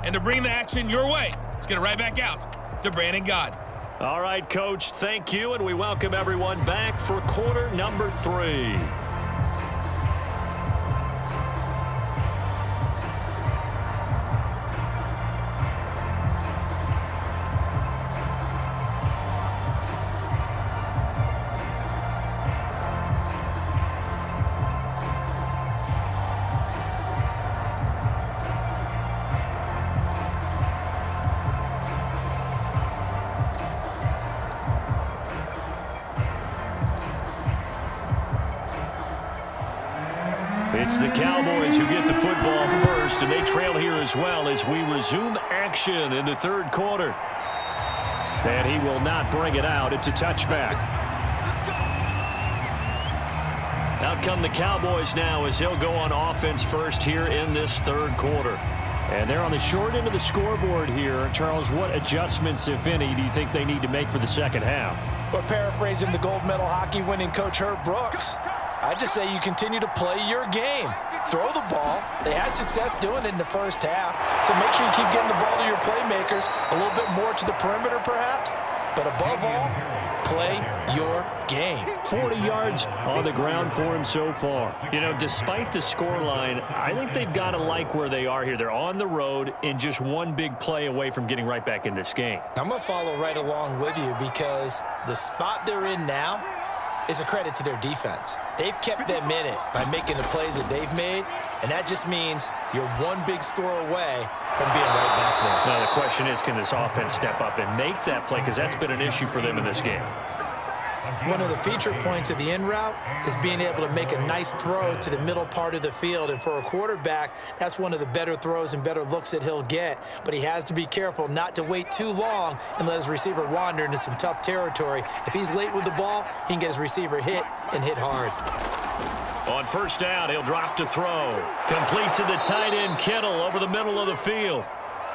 and they're bringing the action your way. Let's get it right back out to Brandon God. All right, Coach, thank you, and we welcome everyone back for quarter number 3. It's the Cowboys who get the football first, and they trail here as well as we resume action in the third quarter. And he will not bring it out. It's a touchback. Out come the Cowboys now as they'll go on offense first here in this third quarter. And they're on the short end of the scoreboard here. Charles, what adjustments, if any, do you think they need to make for the second half? Well, paraphrasing the gold medal hockey winning coach Herb Brooks, I just say you continue to play your game. Throw the ball. They had success doing it in the first half, so make sure you keep getting the ball to your playmakers, a little bit more to the perimeter perhaps, but above all, play your game. 40 yards on the ground for him so far. You know, despite the scoreline, I think they've got to like where they are here. They're on the road and just one big play away from getting right back in this game. I'm going to follow right along with you because the spot they're in now is a credit to their defense. They've kept them in it by making the plays that they've made, and that just means you're one big score away from being right back there. Now, the question is, can this offense step up and make that play? Because that's been an issue for them in this game. One of the feature points of the in route is being able to make a nice throw to the middle part of the field. And for a quarterback, that's one of the better throws and better looks that he'll get. But he has to be careful not to wait too long and let his receiver wander into some tough territory. If he's late with the ball, he can get his receiver hit and hit hard. On first down, he'll drop to throw. Complete to the tight end, Kittle, over the middle of the field.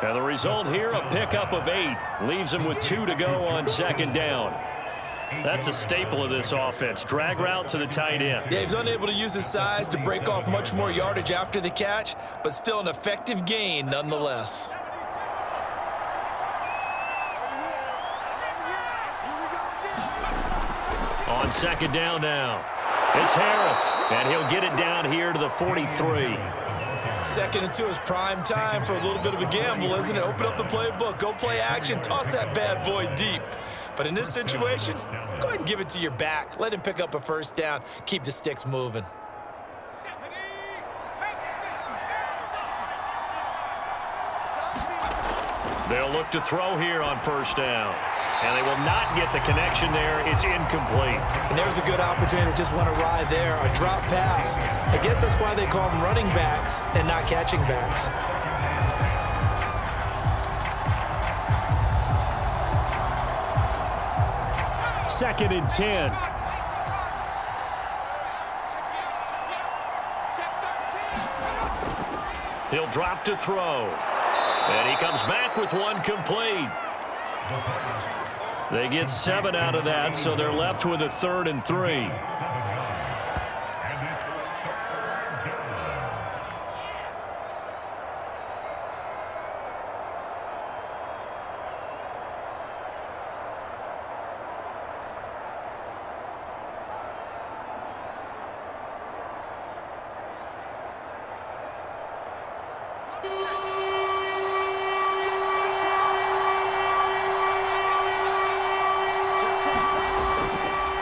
And the result here, a pickup of 8. Leaves him with 2 to go on second down. That's a staple of this offense. Drag route to the tight end. Yeah, he's unable to use his size to break off much more yardage after the catch, but still an effective gain nonetheless. On second down now, it's Harris, and he'll get it down here to the 43. Second into his prime time for a little bit of a gamble, isn't it? Open up the playbook, go play action, toss that bad boy deep. But in this situation, go ahead and give it to your back. Let him pick up a first down. Keep the sticks moving. They'll look to throw here on first down. And they will not get the connection there. It's incomplete. And there's a good opportunity to just want to ride there. A drop pass. I guess that's why they call them running backs and not catching backs. Second and 10. He'll drop to throw. And he comes back with one complete. They get 7 out of that, so they're left with a 3rd and 3.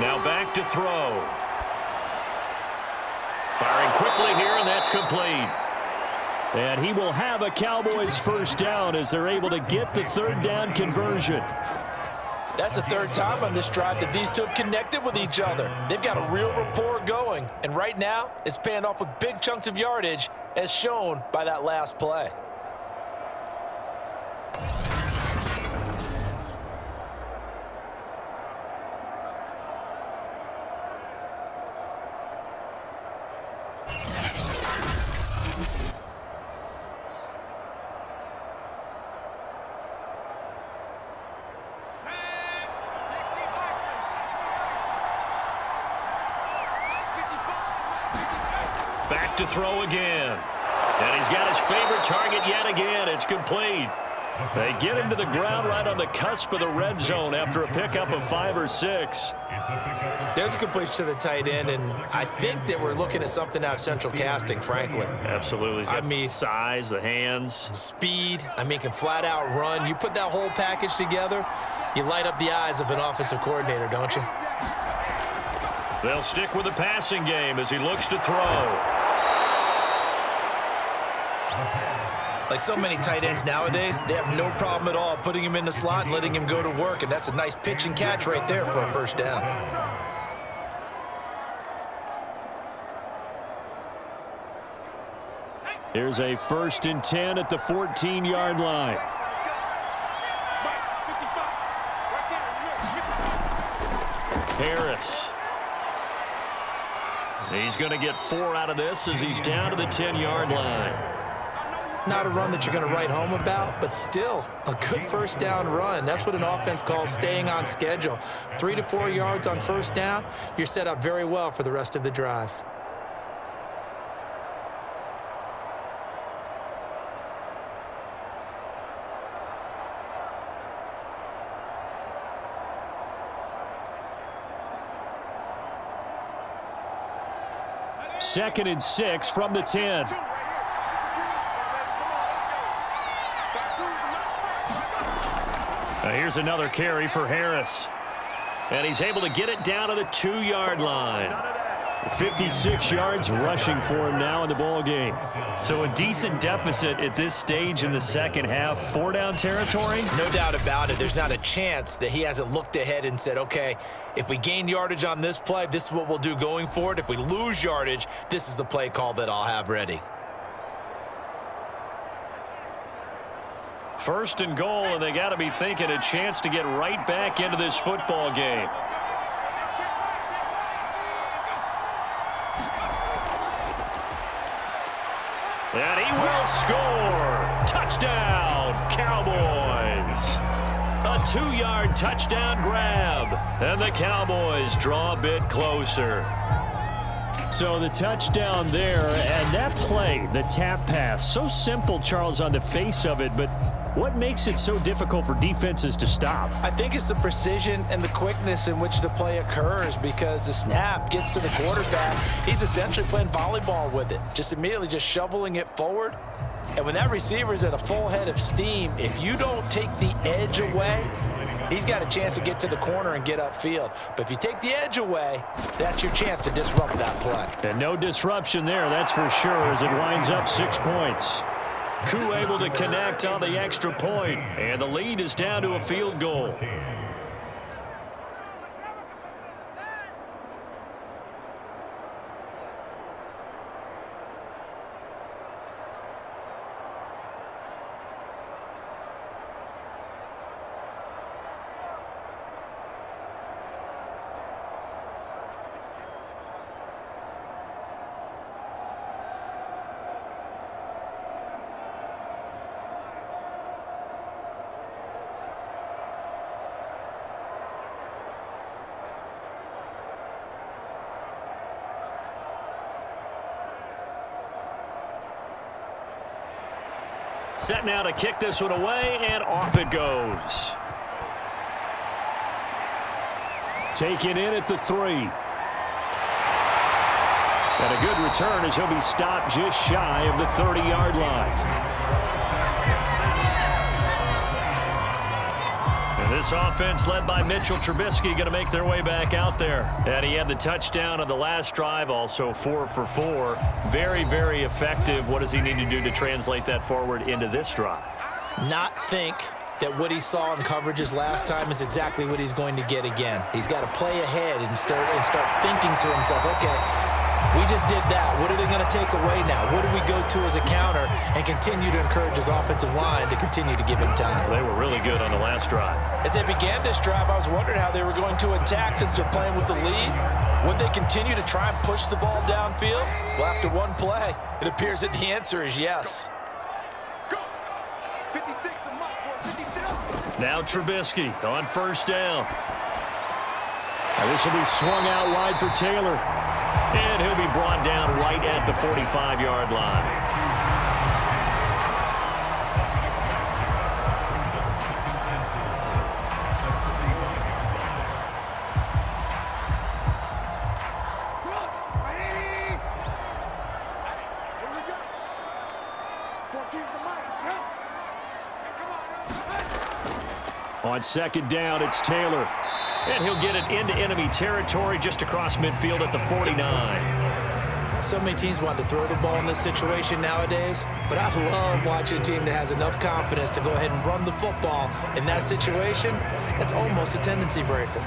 Now back to throw. Firing quickly here, and that's complete. And he will have a Cowboys first down as they're able to get the 3rd down conversion. That's the 3rd time on this drive that these two have connected with each other. They've got a real rapport going. And right now, it's paying off with big chunks of yardage as shown by that last play. Back to throw again. And he's got his favorite target yet again. It's It's complete. They get him to the ground right on the cusp of the red zone after a pickup of 5 or 6. There's a completion to the tight end, and I think that we're looking at something out of central casting, frankly. Absolutely. I mean, size, the hands. Speed. I mean, can flat out run. You put that whole package together, you light up the eyes of an offensive coordinator, don't you? They'll stick with the passing game as he looks to throw. Like so many tight ends nowadays, they have no problem at all putting him in the slot and letting him go to work, and that's a nice pitch and catch right there for a first down. Here's a 1st and 10 at the 14-yard line. Harris. He's going to get 4 out of this as he's down to the 10-yard line. Not a run that you're going to write home about, but still a good first down run. That's what an offense calls staying on schedule. 3 to 4 yards on first down, you're set up very well for the rest of the drive. Second and 6 from the 10. Now here's another carry for Harris. And he's able to get it down to the 2-yard line. 56 yards rushing for him now in the ball game. So a decent deficit at this stage in the second half. 4-down territory? No doubt about it. There's not a chance that he hasn't looked ahead and said, okay, if we gain yardage on this play, this is what we'll do going forward. If we lose yardage, this is the play call that I'll have ready. 1st and goal, and they got to be thinking a chance to get right back into this football game. And he will score. Touchdown, Cowboys. A 2-yard touchdown grab. And the Cowboys draw a bit closer. So the touchdown there, and that play, the tap pass, so simple, Charles, on the face of it, but what makes it so difficult for defenses to stop? I think it's the precision and the quickness in which the play occurs, because the snap gets to the quarterback. He's essentially playing volleyball with it, just immediately just shoveling it forward. And when that receiver is at a full head of steam, if you don't take the edge away, he's got a chance to get to the corner and get upfield. But if you take the edge away, that's your chance to disrupt that play. And no disruption there, that's for sure, as it winds up 6 points. Koo able to connect on the extra point, and the lead is down to a field goal. Set now to kick this one away, and off it goes. Taken in at the 3. And a good return as he'll be stopped just shy of the 30-yard line. And this offense led by Mitchell Trubisky going to make their way back out there. And he had the touchdown on the last drive, also 4 for 4. Very, very effective. What does he need to do to translate that forward into this drive? Not think that what he saw in coverages last time is exactly what he's going to get again. He's got to play ahead and start thinking to himself, okay, we just did that. What are they going to take away now? What do we go to as a counter, and continue to encourage his offensive line to continue to give him time? They were really good on the last drive. As they began this drive, I was wondering how they were going to attack since they're playing with the lead. Would they continue to try and push the ball downfield? Well, after one play, it appears that the answer is yes. Now Trubisky on first down. Now this will be swung out wide for Taylor. And he'll be brought down right at the 45-yard line. On second down, it's Taylor. And he'll get it into enemy territory just across midfield at the 49. So many teams want to throw the ball in this situation nowadays, but I love watching a team that has enough confidence to go ahead and run the football. In that situation, that's almost a tendency breaker.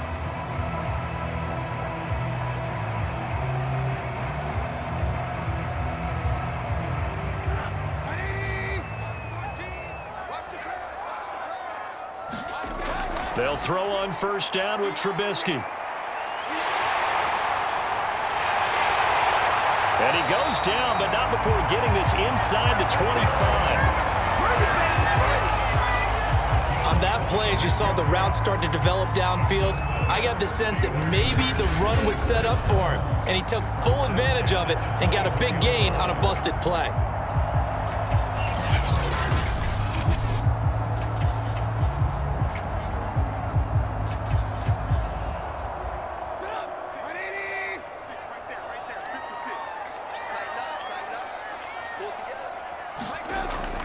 They'll throw on first down with Trubisky. And he goes down, but not before getting this inside the 25. On that play, as you saw the route start to develop downfield, I got the sense that maybe the run would set up for him, and he took full advantage of it and got a big gain on a busted play.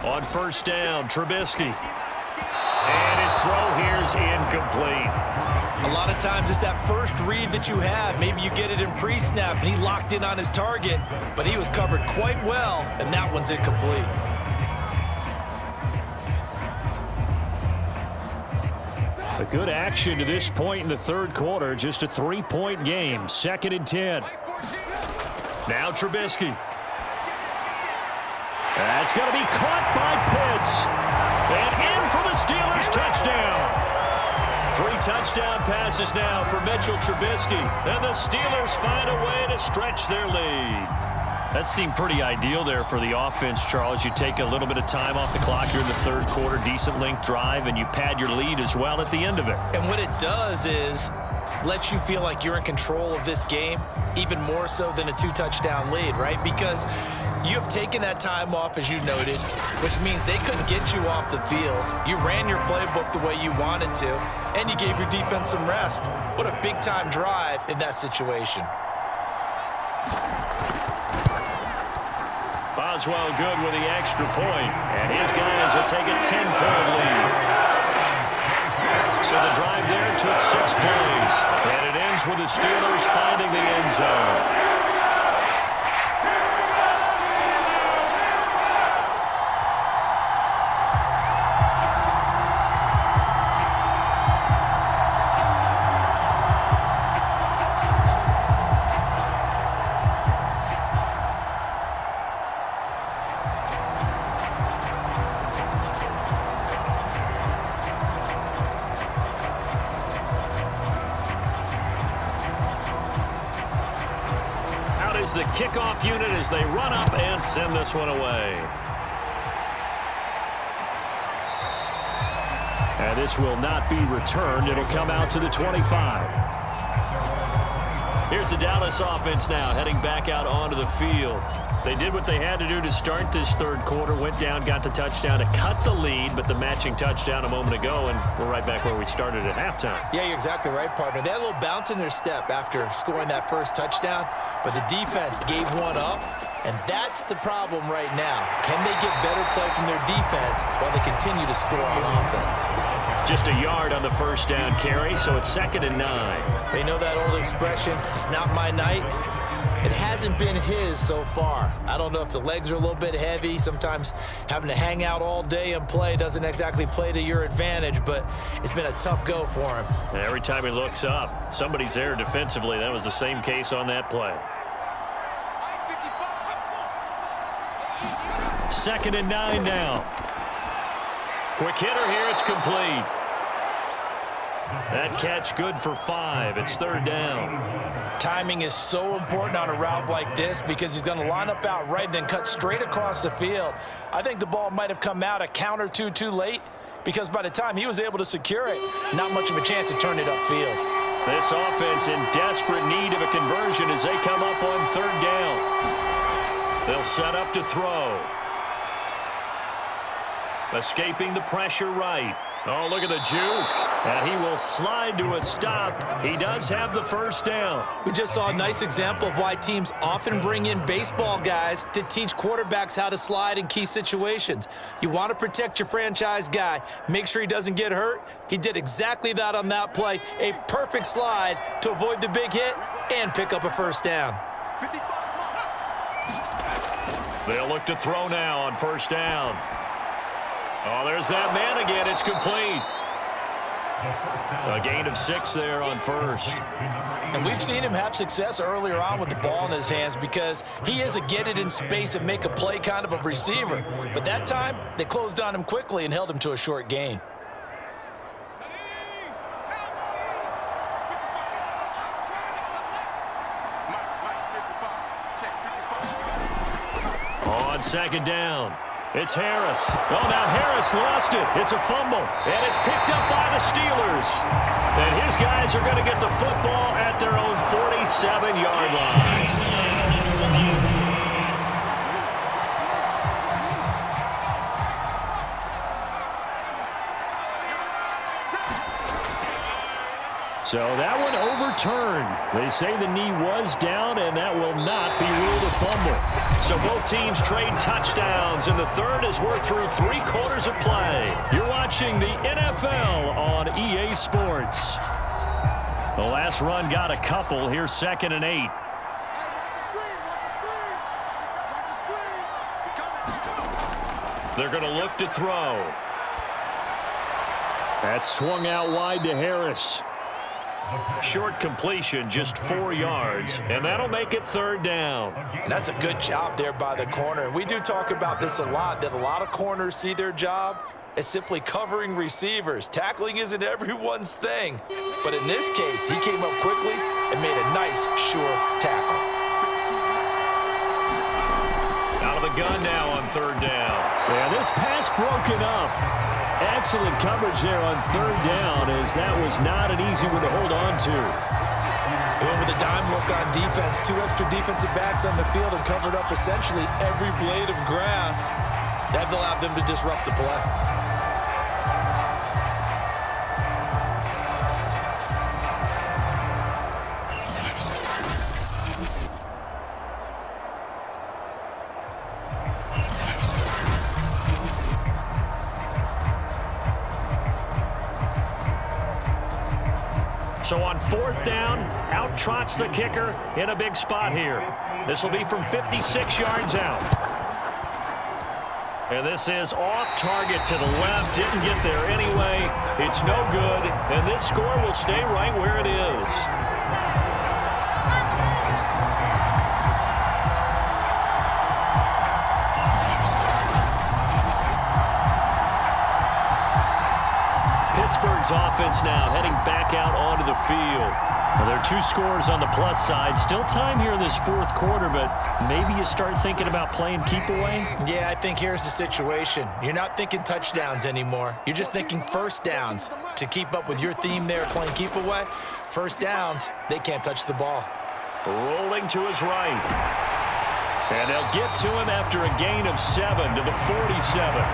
On first down, Trubisky. And his throw here is incomplete. A lot of times it's that first read that you have. Maybe you get it in pre-snap, and he locked in on his target, but he was covered quite well, and that one's incomplete. A good action to this point in the third quarter. Just a 3-point game. 2nd and 10. Now Trubisky. That's going to be caught by Pitts. And in for the Steelers touchdown. 3 touchdown passes now for Mitchell Trubisky. And the Steelers find a way to stretch their lead. That seemed pretty ideal there for the offense, Charles. You take a little bit of time off the clock here in the third quarter, decent length drive, and you pad your lead as well at the end of it. And what it does is lets you feel like you're in control of this game, even more so than a 2-touchdown lead, right? Because you have taken that time off, as you noted, which means they couldn't get you off the field. You ran your playbook the way you wanted to, and you gave your defense some rest. What a big-time drive in that situation. Boswell good with the extra point, and his guys will take a 10-point lead. So the drive there took 6 plays, and it ends with the Steelers finding the end zone. Is the kickoff unit as they run up and send this one away. And this will not be returned. It'll come out to the 25. Here's the Dallas offense now heading back out onto the field. They did what they had to do to start this third quarter, went down, got the touchdown to cut the lead, but the matching touchdown a moment ago, and we're right back where we started at halftime. Yeah, you're exactly right, partner. They had a little bounce in their step after scoring that first touchdown, but the defense gave one up, and that's the problem right now. Can they get better play from their defense while they continue to score on offense? Just a yard on the first down carry, so it's 2nd and 9. They know that old expression, it's not my night. It hasn't been his so far. I don't know if the legs are a little bit heavy. Sometimes having to hang out all day and play doesn't exactly play to your advantage, but it's been a tough go for him. And every time he looks up, somebody's there defensively. That was the same case on that play. 2nd and 9 now. Quick hitter here. It's complete. That catch good for 5. It's 3rd down. Timing is so important on a route like this because he's going to line up out right and then cut straight across the field. I think the ball might have come out a count or two too late because by the time he was able to secure it, not much of a chance to turn it upfield. This offense in desperate need of a conversion as they come up on 3rd down. They'll set up to throw. Escaping the pressure right. Oh, look at the juke. And he will slide to a stop. He does have the first down. We just saw a nice example of why teams often bring in baseball guys to teach quarterbacks how to slide in key situations. You want to protect your franchise guy. Make sure he doesn't get hurt. He did exactly that on that play. A perfect slide to avoid the big hit and pick up a first down. They'll look to throw now on first down. Oh, there's that man again. It's complete. A gain of 6 there on first. And we've seen him have success earlier on with the ball in his hands because he is a get it in space and make a play kind of a receiver. But that time, they closed on him quickly and held him to a short gain. On second down, it's Harris. Oh, now Harris lost it. It's a fumble, and it's picked up by the Steelers. And his guys are going to get the football at their own 47-yard line. So that one overturned. They say the knee was down, and that will not be ruled a fumble. So both teams trade touchdowns in the third as we're through 3 quarters of play. You're watching the NFL on EA Sports. The last run got a couple. Here's 2nd and 8. They're going to look to throw. That swung out wide to Harris. Short completion, just 4 yards, and that'll make it 3rd down. That's a good job there by the corner. We do talk about this a lot, that a lot of corners see their job as simply covering receivers. Tackling isn't everyone's thing, but in this case, he came up quickly and made a nice, sure tackle. Out of the gun now on 3rd down. And this pass broken up. Excellent coverage there on 3rd down, as that was not an easy one to hold on to. Went with a dime look on defense. 2 extra defensive backs on the field and covered up essentially every blade of grass. That allowed them to disrupt the play. So on 4th down, out trots the kicker in a big spot here. This will be from 56 yards out. And this is off target to the left. Didn't get there anyway. It's no good. And this score will stay right where it is. Pittsburgh's offense now heading back out onto the field. Well, there are 2 scores on the plus side. Still time here in this 4th quarter, but maybe you start thinking about playing keep away? Yeah, I think here's the situation. You're not thinking touchdowns anymore. You're just thinking first downs. To keep up with your theme there, playing keep away, first downs, they can't touch the ball. Rolling to his right. And they'll get to him after a gain of 7 to the 47.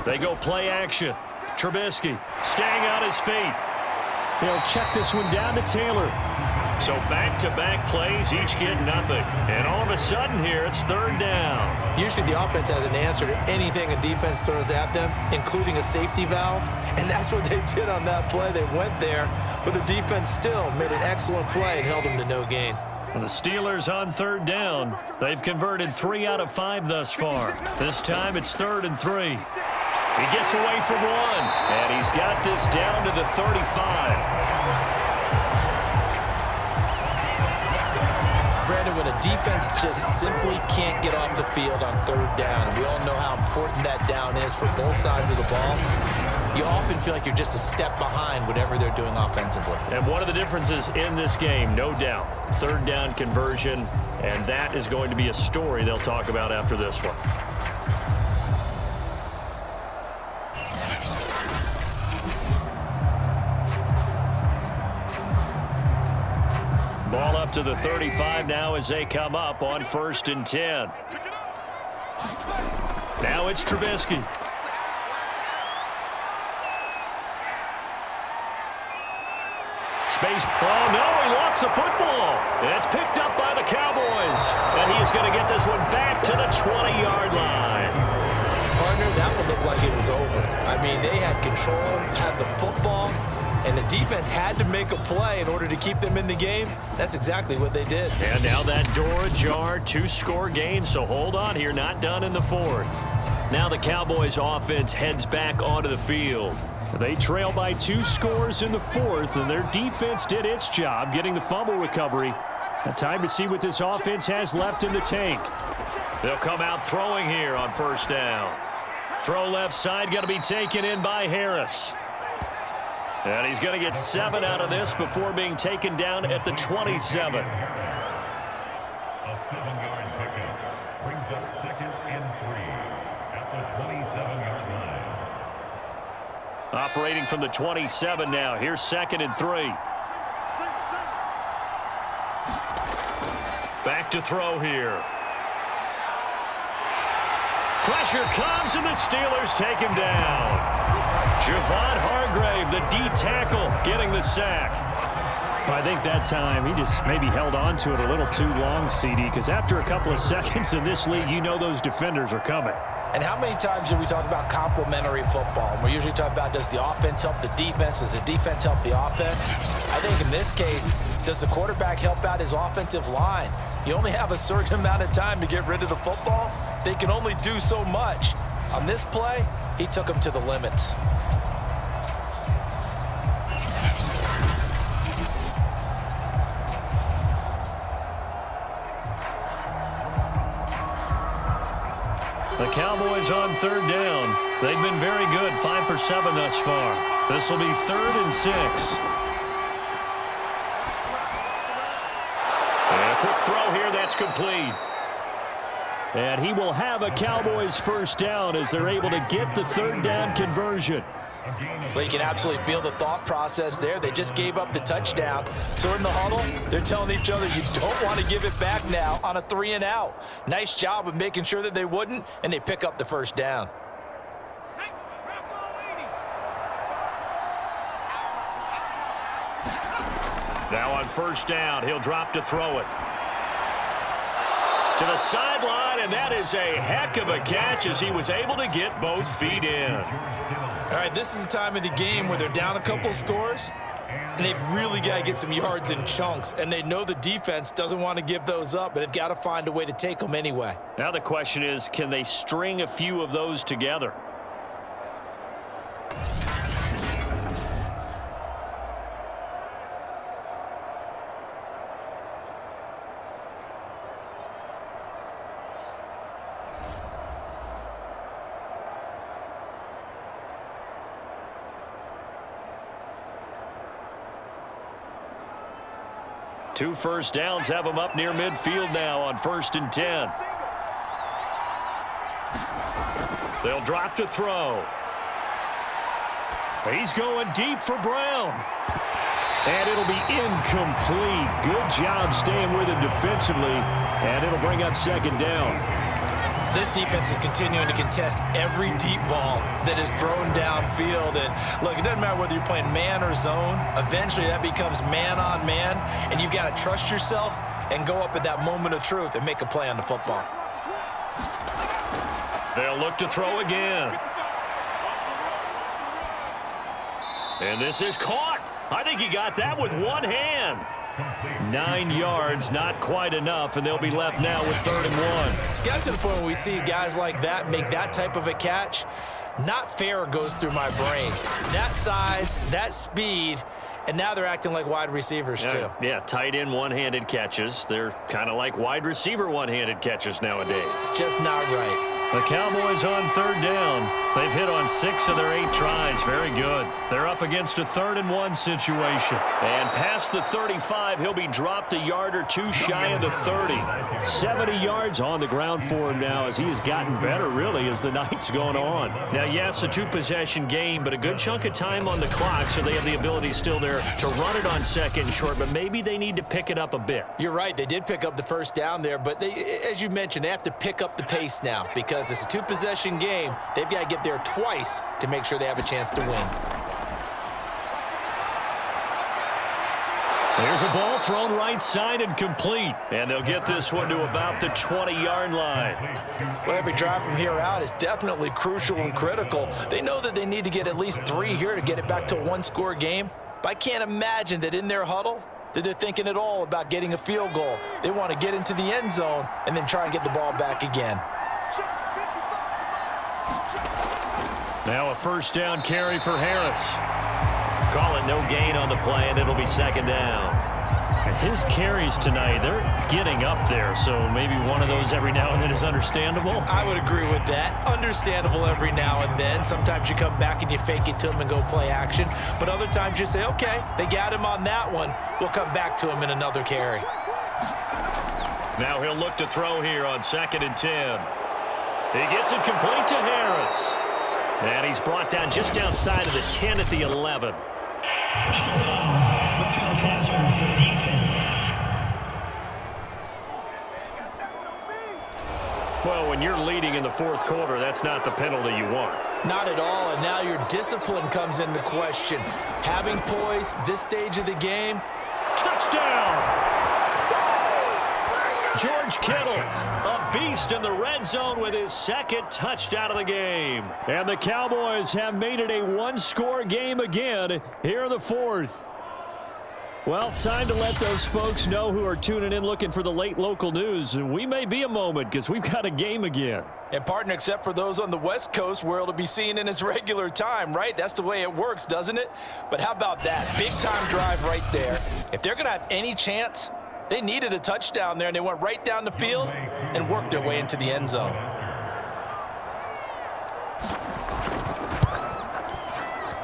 They go play action. Trubisky staying on his feet. He'll check this one down to Taylor. So back-to-back plays, each get nothing. And all of a sudden here, it's 3rd down. Usually the offense has an answer to anything a defense throws at them, including a safety valve. And that's what they did on that play. They went there, but the defense still made an excellent play and held them to no gain. And the Steelers on 3rd down. They've converted 3 out of 5 thus far. This time it's 3rd and 3. He gets away from 1, and he's got this down to the 35. Brandon, when a defense just simply can't get off the field on 3rd down, and we all know how important that down is for both sides of the ball, you often feel like you're just a step behind whatever they're doing offensively. And one of the differences in this game, no doubt, 3rd down conversion, and that is going to be a story they'll talk about after this one. Ball up to the 35 now as they come up on 1st and 10. Now it's Trubisky. Space. Oh, no, he lost the football. And it's picked up by the Cowboys. And he is going to get this one back to the 20-yard line. Partner, that one looked like it was over. I mean, they had control, had the football, and the defense had to make a play in order to keep them in the game. That's exactly what they did. And now that door ajar, 2-score game, so hold on here, not done in the 4th. Now the Cowboys offense heads back onto the field. They trail by 2 scores in the 4th, and their defense did its job getting the fumble recovery. A time to see what this offense has left in the tank. They'll come out throwing here on 1st down. Throw left side, going to be taken in by Harris. And he's going to get 7 out of this before being taken down at the 27. A 7-yard pickup brings up 2nd and 3 at the 27-yard line. Operating from the 27 now. Here's 2nd and 3. Back to throw here. Pressure comes, and the Steelers take him down. Javon Hargrave, the D-tackle, getting the sack. I think that time he just maybe held on to it a little too long, CD, because after a couple of seconds in this league, you know those defenders are coming. And how many times do we talk about complementary football? We usually talk about, does the offense help the defense? Does the defense help the offense? I think in this case, does the quarterback help out his offensive line? You only have a certain amount of time to get rid of the football. They can only do so much. On this play, he took them to the limits. The Cowboys on 3rd down. They've been very good, 5 for 7 thus far. This will be 3rd and 6. And a quick throw here, that's complete. And he will have a Cowboys 1st down as they're able to get the 3rd down conversion. Well, you can absolutely feel the thought process there. They just gave up the touchdown. So in the huddle, they're telling each other, you don't want to give it back now on a 3-and-out. Nice job of making sure that they wouldn't, and they pick up the 1st down. Now on 1st down, he'll drop to throw it. To the sideline, and that is a heck of a catch as he was able to get both feet in. All right, this is the time of the game where they're down a couple scores, and they've really got to get some yards in chunks, and they know the defense doesn't want to give those up, but they've got to find a way to take them anyway. Now the question is, can they string a few of those together? Two 1st downs have them up near midfield now on 1st and 10. They'll drop to throw. He's going deep for Brown. And it'll be incomplete. Good job staying with him defensively. And it'll bring up 2nd down. This defense is continuing to contest every deep ball that is thrown downfield. And look, it doesn't matter whether you're playing man or zone. Eventually that becomes man on man, and you've got to trust yourself and go up at that moment of truth and make a play on the football. They'll look to throw again. And this is caught. I think he got that with one hand. 9 yards, not quite enough, and they'll be left now with 3rd and 1. It's got to the point where we see guys like that make that type of a catch. Not fair goes through my brain. That size, that speed, and now they're acting like wide receivers too. Yeah, tight end one-handed catches. They're kind of like wide receiver one-handed catches nowadays. Just not right. The Cowboys on third down. They've hit on 6 of their 8 tries. Very good. They're up against a 3rd-and-1 situation. And past the 35, he'll be dropped a yard or 2 shy of the 30. 70 yards on the ground for him now as he has gotten better, really, as the night's gone on. Now, yes, a 2-possession game, but a good chunk of time on the clock, so they have the ability still there to run it on 2nd and short, but maybe they need to pick it up a bit. You're right. They did pick up the first down there, but as you mentioned, they have to pick up the pace now because it's a 2-possession game. They've got to get there twice to make sure they have a chance to win. There's a ball thrown right side and complete. And they'll get this one to about the 20-yard line. Well, every drive from here out is definitely crucial and critical. They know that they need to get at least 3 here to get it back to a 1-score game. But I can't imagine that in their huddle that they're thinking at all about getting a field goal. They want to get into the end zone and then try and get the ball back again. Now a 1st down carry for Harris. Call it no gain on the play, and it'll be 2nd down. His carries tonight, they're getting up there, so maybe one of those every now and then is understandable. I would agree with that. Understandable every now and then. Sometimes you come back and you fake it to him and go play action. But other times you say, okay, they got him on that one. We'll come back to him in another carry. Now he'll look to throw here on 2nd and 10. He gets it complete to Harris. And he's brought down just outside of the 10 at the 11. Well, when you're leading in the 4th quarter, that's not the penalty you want. Not at all, and now your discipline comes into question. Having poise this stage of the game. Touchdown! George Kittle, a beast in the red zone with his 2nd touchdown of the game. And the Cowboys have made it a 1-score game again here in the 4th. Well, time to let those folks know who are tuning in looking for the late local news. We may be a moment because we've got a game again. And partner, except for those on the West Coast where it'll be seen in its regular time, right? That's the way it works, doesn't it? But how about that? Big-time drive right there. If they're going to have any chance, they needed a touchdown there, and they went right down the field and worked their way into the end zone.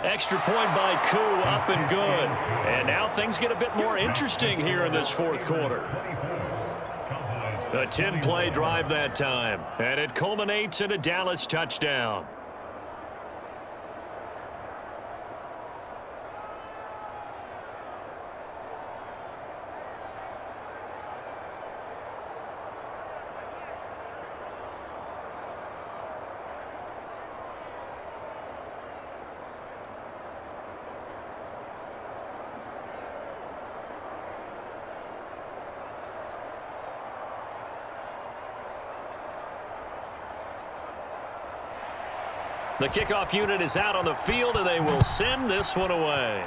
Extra point by Koo, up and good. And now things get a bit more interesting here in this 4th quarter. A 10-play drive that time, and it culminates in a Dallas touchdown. The kickoff unit is out on the field, and they will send this one away.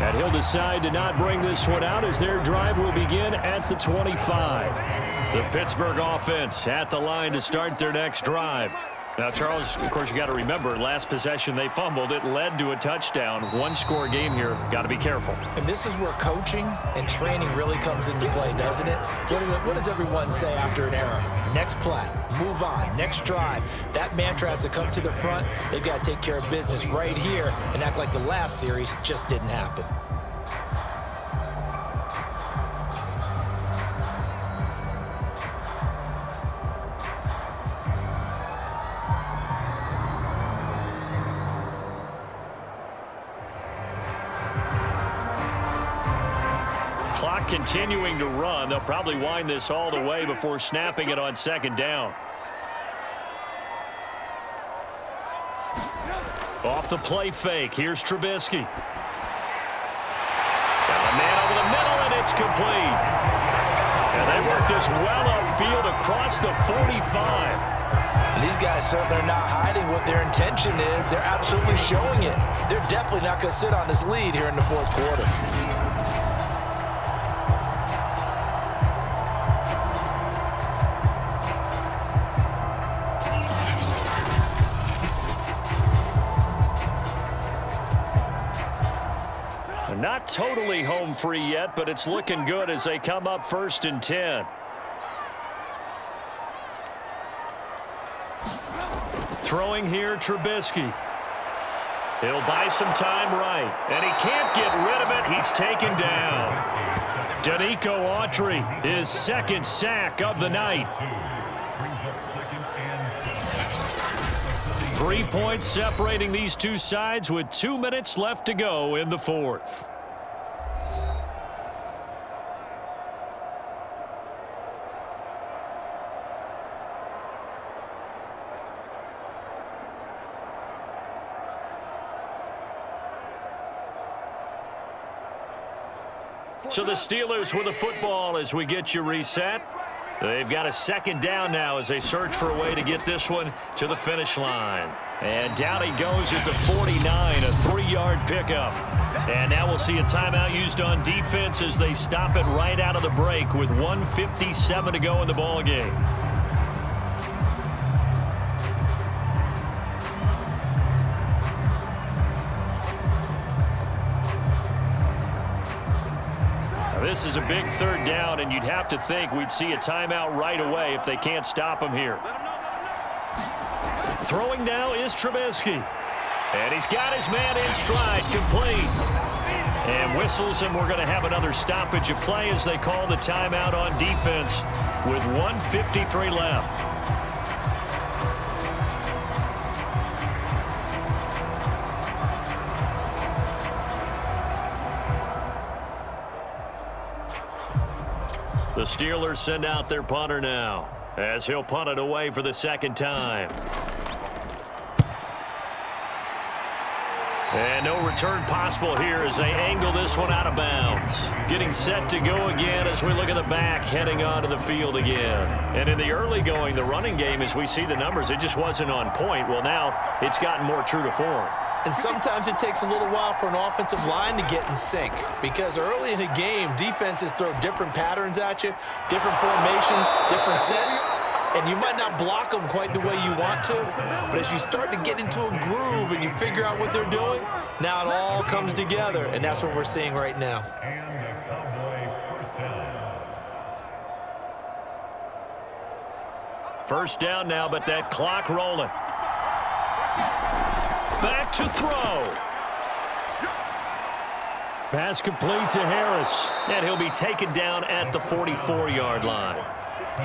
And he'll decide to not bring this one out as their drive will begin at the 25. The Pittsburgh offense at the line to start their next drive. Now, Charles, of course, you got to remember, last possession they fumbled. It led to a touchdown. 1-score game here. Got to be careful. And this is where coaching and training really comes into play, doesn't it? What does everyone say after an error? Next play, move on, next drive. That mantra has to come to the front. They've got to take care of business right here and act like the last series just didn't happen. Clock continuing to run. They'll probably wind this all the way before snapping it on 2nd down. Off the play fake. Here's Trubisky. Got a man over the middle, and it's complete. And they work this well upfield across the 45. And these guys certainly are not hiding what their intention is. They're absolutely showing it. They're definitely not going to sit on this lead here in the 4th quarter. Not totally home free yet, but it's looking good as they come up 1st and 10. Throwing here, Trubisky. He'll buy some time right, and he can't get rid of it. He's taken down. Danico Autry, his second sack of the night. 3 points separating these two sides with 2 minutes left to go in the fourth. So the Steelers with the football as we get you reset. They've got a second down now as they search for a way to get this one to the finish line. And down he goes at the 49, a 3-yard pickup. And now we'll see a timeout used on defense as they stop it right out of the break with 1:57 to go in the ball game. This is a big third down, and you'd have to think we'd see a timeout right away if they can't stop him here. Throwing now is Trubisky. And he's got his man in stride, complete. And whistles, and we're going to have another stoppage of play as they call the timeout on defense with 1:53 left. The Steelers send out their punter now as he'll punt it away for the second time. And no return possible here as they angle this one out of bounds. Getting set to go again as we look at the back heading onto the field again. And in the early going, the running game, as we see the numbers, it just wasn't on point. Well, now it's gotten more true to form. And sometimes it takes a little while for an offensive line to get in sync because early in the game, defenses throw different patterns at you, different formations, different sets, and you might not block them quite the way you want to, but as you start to get into a groove and you figure out what they're doing, now it all comes together, and that's what we're seeing right now. First down now, but that clock rolling. Back to throw. Pass complete to Harris. And he'll be taken down at the 44-yard line.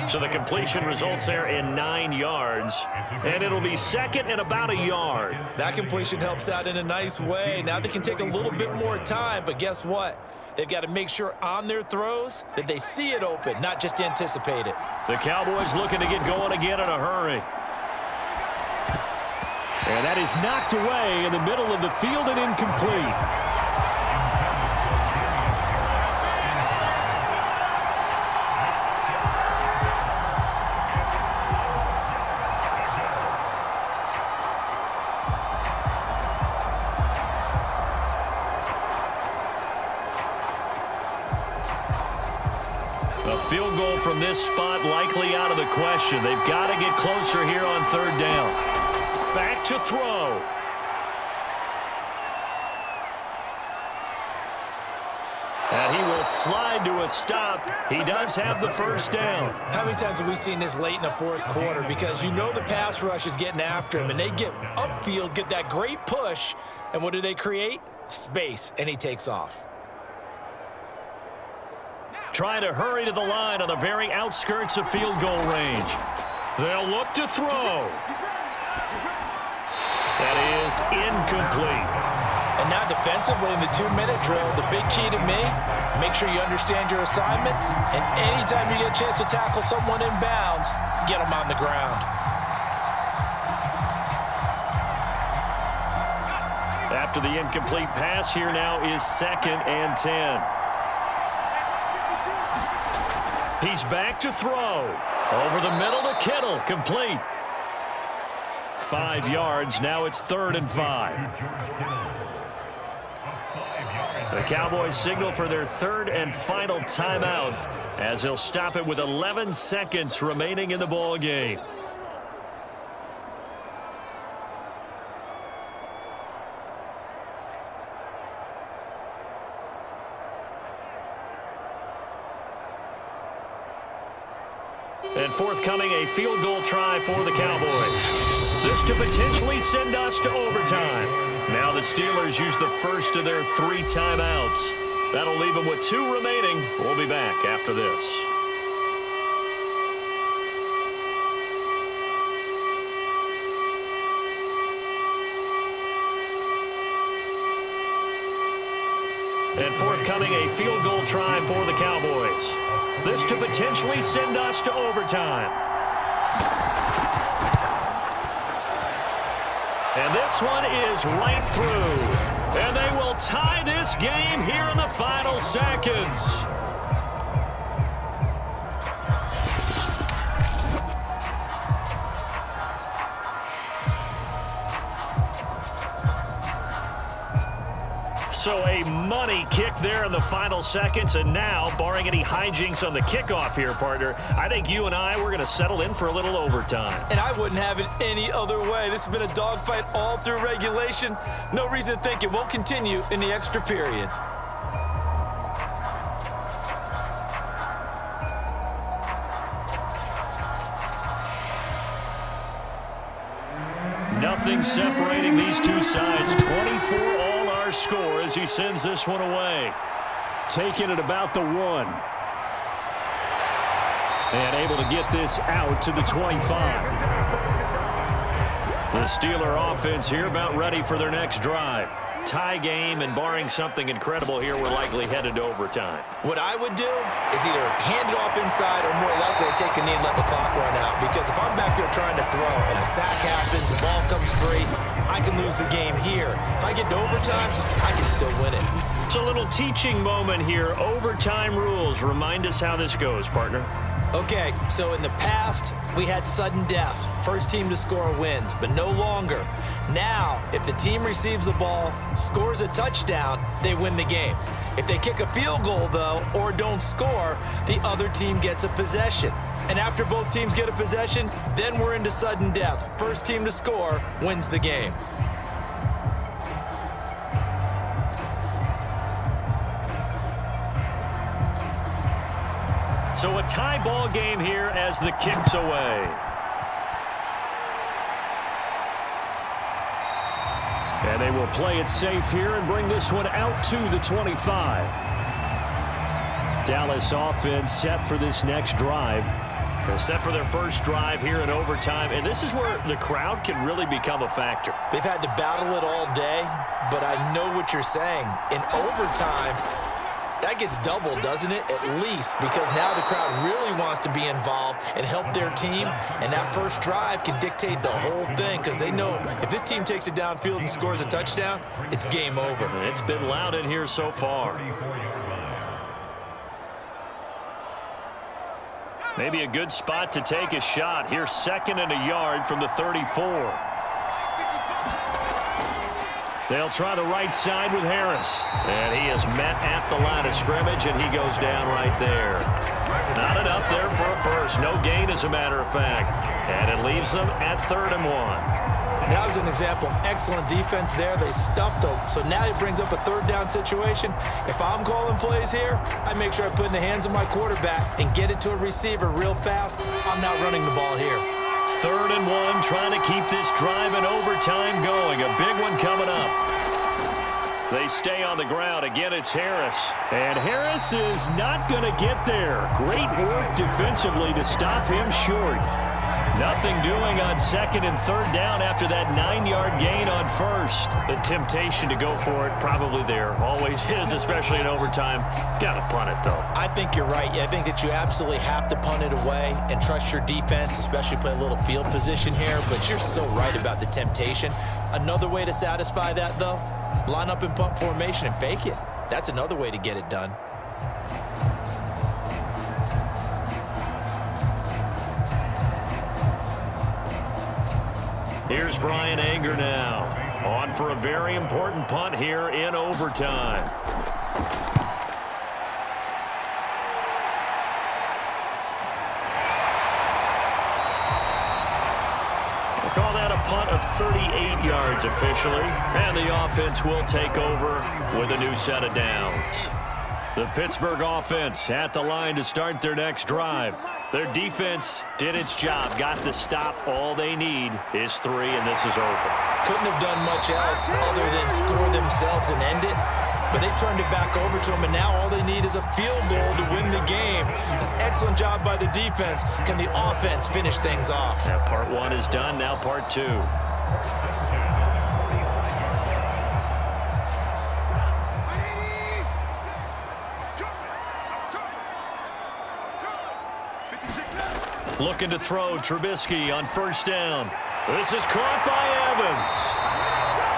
So the completion results there in 9 yards. And it'll be second and about a yard. That completion helps out in a nice way. Now they can take a little bit more time, but guess what? They've got to make sure on their throws that they see it open, not just anticipate it. The Cowboys looking to get going again in a hurry. And that is knocked away in the middle of the field and incomplete. A field goal from this spot likely out of the question. They've got to get closer here on third down. Back to throw. And he will slide to a stop. He does have the first down. How many times have we seen this late in the fourth quarter? Because you know the pass rush is getting after him, and they get upfield, get that great push, and what do they create? Space, and he takes off. Trying to hurry to the line on the very outskirts of field goal range. They'll look to throw. That is incomplete. And now defensively in the 2-minute drill, the big key to me, make sure you understand your assignments, and anytime you get a chance to tackle someone in bounds, get them on the ground. After the incomplete pass, here now is 2nd and 10. He's back to throw. Over the middle to Kittle, complete. 5 yards, now it's 3rd and 5. The Cowboys signal for their 3rd and final timeout as they'll stop it with 11 seconds remaining in the ball game. And forthcoming, a field goal try for the Cowboys. This to potentially send us to overtime. Now the Steelers use the first of their 3 timeouts. That'll leave them with 2 remaining. We'll be back after this. And forthcoming, a field goal try for the Cowboys. This to potentially send us to overtime. And this one is right through. And they will tie this game here in the final seconds. So a money kick there in the final seconds. And now, barring any hijinks on the kickoff here, partner, I think you and I, we're going to settle in for a little overtime. And I wouldn't have it any other way. This has been a dogfight all through regulation. No reason to think it won't continue in the extra period. Nothing separating these two sides. 24 all our score as he sends this one away. Taking it about the 1. And able to get this out to the 25. The Steeler offense here about ready for their next drive. Tie game, and barring something incredible here, we're likely headed to overtime. What I would do is either hand it off inside or more likely to take a knee and let the clock run out. Because if I'm back there trying to throw and a sack happens, the ball comes free, I can lose the game here. If I get to overtime, I can still win it. It's a little teaching moment here. Overtime rules. Remind us how this goes, partner. Okay, so in the past, we had sudden death. First team to score wins, but no longer. Now, if the team receives the ball, scores a touchdown, they win the game. If they kick a field goal, though, or don't score, the other team gets a possession. And after both teams get a possession, then we're into sudden death. First team to score wins the game. So a tie ball game here as the kick's away. And they will play it safe here and bring this one out to the 25. Dallas offense set for this next drive. They're set for their first drive here in overtime, and this is where the crowd can really become a factor. They've had to battle it all day, but I know what you're saying. In overtime, that gets doubled, doesn't it? At least, because now the crowd really wants to be involved and help their team, and that first drive can dictate the whole thing because they know if this team takes it downfield and scores a touchdown, it's game over. It's been loud in here so far. Maybe a good spot to take a shot. Here's 2nd and a yard from the 34. They'll try the right side with Harris. And he is met at the line of scrimmage, and he goes down right there. Not enough there for a first. No gain, as a matter of fact. And it leaves them at 3rd and 1. That was an example of excellent defense there. They stuffed them. So now it brings up a 3rd down situation. If I'm calling plays here, I make sure I put it in the hands of my quarterback and get it to a receiver real fast. I'm not running the ball here. 3rd and 1, trying to keep this drive in overtime going. A big one coming up. They stay on the ground. Again, it's Harris. And Harris is not going to get there. Great work defensively to stop him short. Nothing doing on 2nd and 3rd down after that 9-yard gain on 1st. The temptation to go for it probably there. Always is, especially in overtime. Got to punt it, though. I think you're right. I think that you absolutely have to punt it away and trust your defense, especially play a little field position here. But you're so right about the temptation. Another way to satisfy that, though, line up in punt formation and fake it. That's another way to get it done. Here's Brian Anger now, on for a very important punt here in overtime. We'll call that a punt of 38 yards officially, and the offense will take over with a new set of downs. The Pittsburgh offense at the line to start their next drive. Their defense did its job, got the stop. All they need is 3, and this is over. Couldn't have done much else other than score themselves and end it. But they turned it back over to them, and now all they need is a field goal to win the game. An excellent job by the defense. Can the offense finish things off? Yeah, part 1 is done, now part 2. Looking to throw, Trubisky on first down. This is caught by Evans.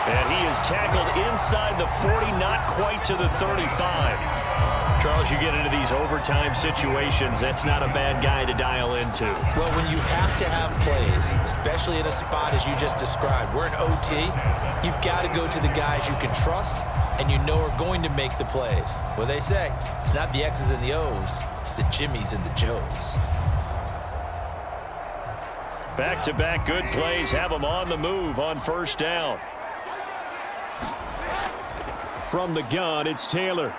And he is tackled inside the 40, not quite to the 35. Charles, you get into these overtime situations, that's not a bad guy to dial into. Well, when you have to have plays, especially in a spot as you just described, we're in OT, you've got to go to the guys you can trust and you know are going to make the plays. Well, they say, it's not the X's and the O's, it's the Jimmies and the Joes. Back-to-back good plays have them on the move on first down. From the gun, it's Taylor.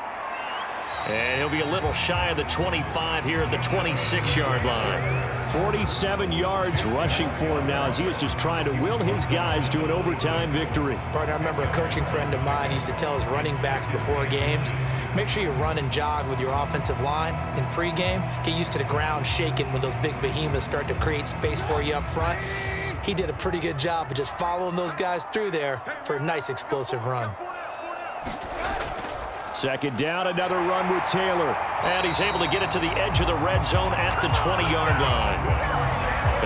And he'll be a little shy of the 25 here at the 26-yard line. 47 yards rushing for him now as he is just trying to will his guys to an overtime victory. Partner, I remember a coaching friend of mine used to tell his running backs before games, make sure you run and jog with your offensive line in pregame. Get used to the ground shaking when those big behemoths start to create space for you up front. He did a pretty good job of just following those guys through there for a nice explosive run. Second down, another run with Taylor. And he's able to get it to the edge of the red zone at the 20-yard line.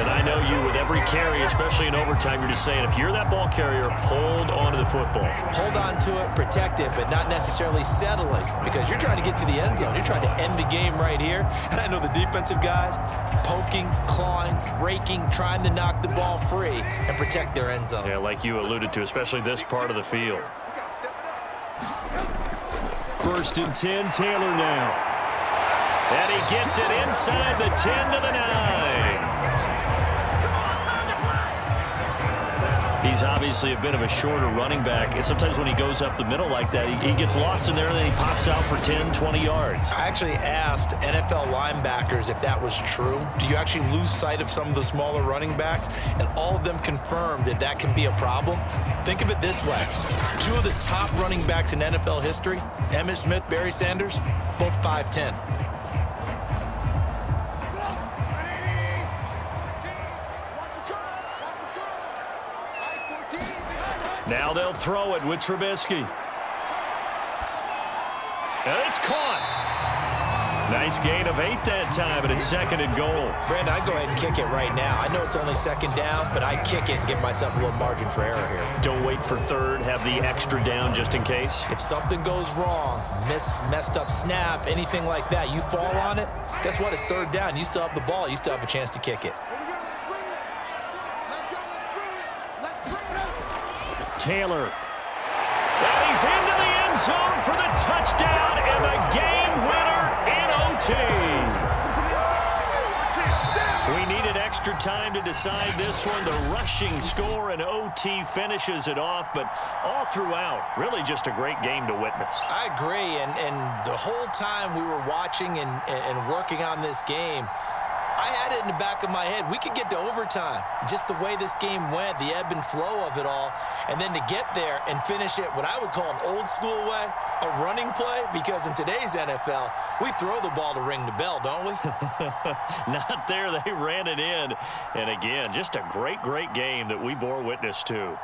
And I know you, with every carry, especially in overtime, you're just saying, if you're that ball carrier, hold on to the football. Hold on to it, protect it, but not necessarily settling, because you're trying to get to the end zone. You're trying to end the game right here. And I know the defensive guys poking, clawing, raking, trying to knock the ball free and protect their end zone. Yeah, like you alluded to, especially this part of the field. First and 10, Taylor now. And he gets it inside the 10 to the 9. He's obviously a bit of a shorter running back. And sometimes when he goes up the middle like that, he gets lost in there and then he pops out for 10, 20 yards. I actually asked NFL linebackers if that was true. Do you actually lose sight of some of the smaller running backs? And all of them confirmed that that can be a problem. Think of it this way. 2 of the top running backs in NFL history, Emmitt Smith, Barry Sanders, both 5'10". Now they'll throw it with Trubisky. And it's caught. Nice gain of 8 that time, and it's second and goal. Brandon, I'd go ahead and kick it right now. I know it's only second down, but I kick it and give myself a little margin for error here. Don't wait for third. Have the extra down just in case. If something goes wrong, messed up snap, anything like that, you fall on it, guess what? It's third down. You still have the ball. You still have a chance to kick it. Taylor. And he's into the end zone for the touchdown and the game winner in OT. We needed extra time to decide this one. The rushing score in OT finishes it off, but all throughout, really just a great game to witness. I agree, and the whole time we were watching and working on this game, I had it in the back of my head. We could get to overtime. Just the way this game went, the ebb and flow of it all. And then to get there and finish it what I would call an old school way, a running play, because in today's NFL, we throw the ball to ring the bell, don't we? Not there. They ran it in. And again, just a great, great game that we bore witness to.